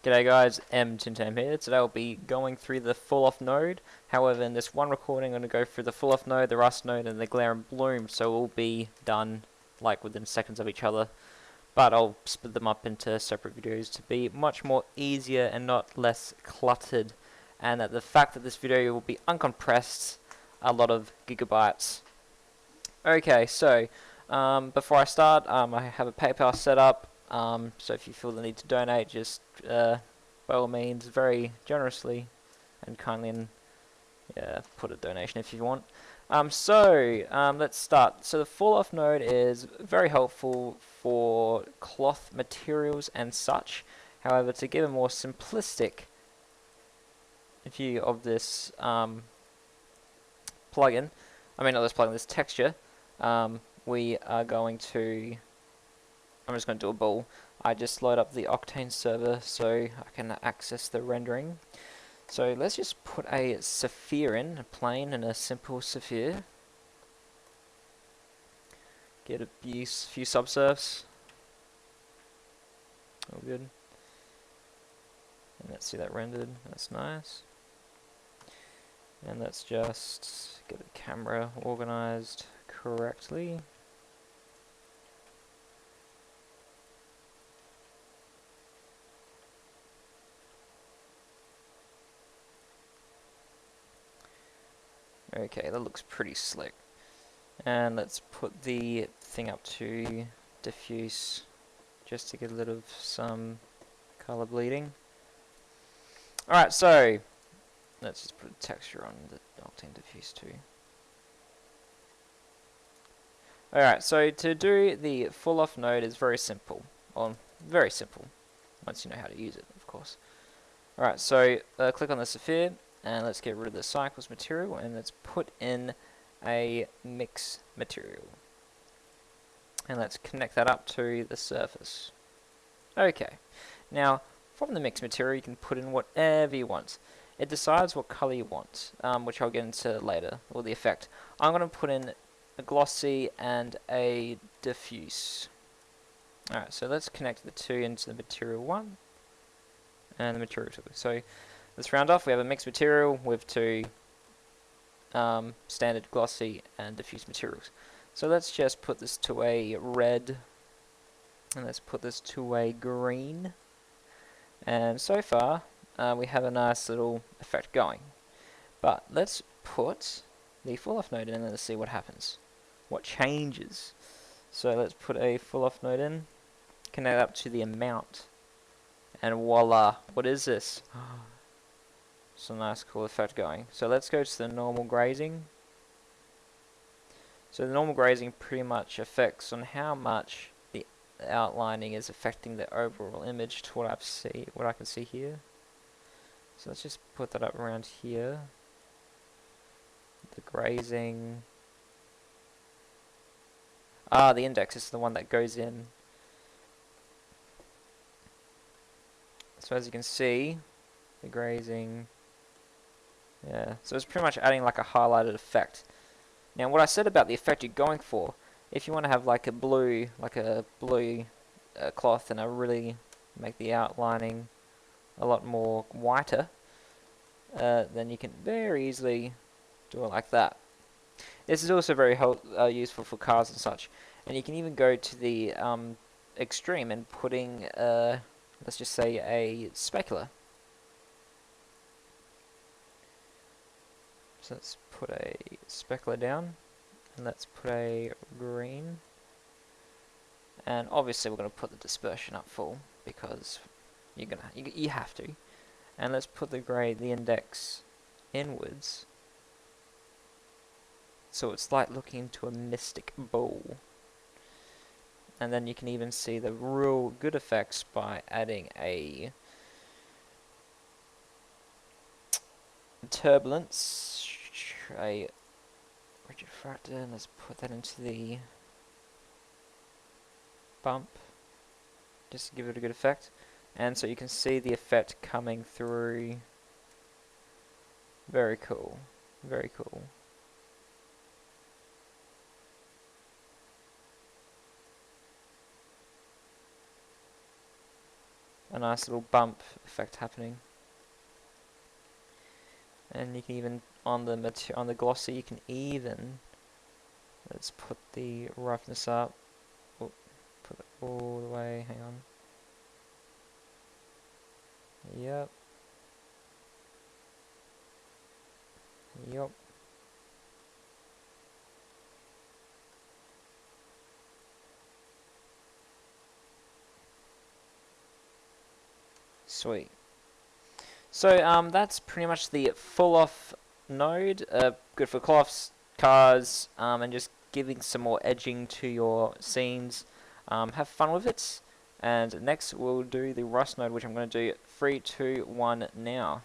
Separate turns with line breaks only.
G'day guys, Tim here. Today I'll be going through the full off node. However, in this one recording I'm going to go through the full off node, the rust node, and the glare and bloom, so all be done like within seconds of each other. But I'll split them up into separate videos to be much more easier and not less cluttered. And that the fact that this video will be uncompressed, a lot of gigabytes. Okay, so before I start, I have a PayPal set up. So if you feel the need to donate, just by all means, very generously and kindly, and put a donation if you want. Let's start. So the fall off node is very helpful for cloth materials and such. However, to give a more simplistic view of this plugin, this texture, we are going to, I'm just going to do a bool. I just load up the Octane server so I can access the rendering. So let's just put a sphere in, a plane and a simple sphere. Get a few subsurfs. All good. And let's see that rendered. That's nice. And let's just get the camera organized correctly. Okay, that looks pretty slick. And let's put the thing up to diffuse just to get a little of some color bleeding. Alright, so let's just put a texture on the Octane diffuse too. Alright, so to do the full off node is very simple. Well, very simple. Once you know how to use it, of course. Alright, so click on the sphere. And let's get rid of the cycles material and let's put in a mix material. And let's connect that up to the surface. Okay, now from the mix material you can put in whatever you want. It decides what color you want, which I'll get into later, or the effect. I'm going to put in a glossy and a diffuse. Alright, so let's connect the two into the material 1 and the material 2. So let's round off. We have a mixed material with two standard glossy and diffuse materials. So let's just put this to a red, and let's put this to a green. And so far, we have a nice little effect going. But let's put the full off node in and let's see what happens. What changes? So let's put a full off node in, connect up to the amount, and voila! What is this? Some nice cool effect going. So let's go to the normal grazing. So the normal grazing pretty much affects on how much the outlining is affecting the overall image to what I can see here. So let's just put that up around here. The grazing. The index is the one that goes in. So as you can see, the grazing. Yeah, so it's pretty much adding like a highlighted effect. Now what I said about the effect you're going for, if you want to have like a blue cloth and really make the outlining a lot more whiter, then you can very easily do it like that. This is also very useful for cars and such. And you can even go to the extreme and putting, let's just say, a specular. So let's put a specular down, and let's put a green, and obviously we're going to put the dispersion up full because you have to, and let's put the index inwards, so it's like looking into a mystic bowl. And then you can even see the real good effects by adding a turbulence, a rigid fractor, and let's put that into the bump just to give it a good effect. And so you can see the effect coming through. Very cool, very cool. a nice little bump effect happening. And you can even on the glossy, you can even, let's put the roughness up. Oh, put it all the way. Hang on. Yep. Yep. Sweet. So that's pretty much the full off node. Good for cloths, cars, and just giving some more edging to your scenes. Have fun with it. And next we'll do the rust node, which I'm going to do 3, 2, 1 now.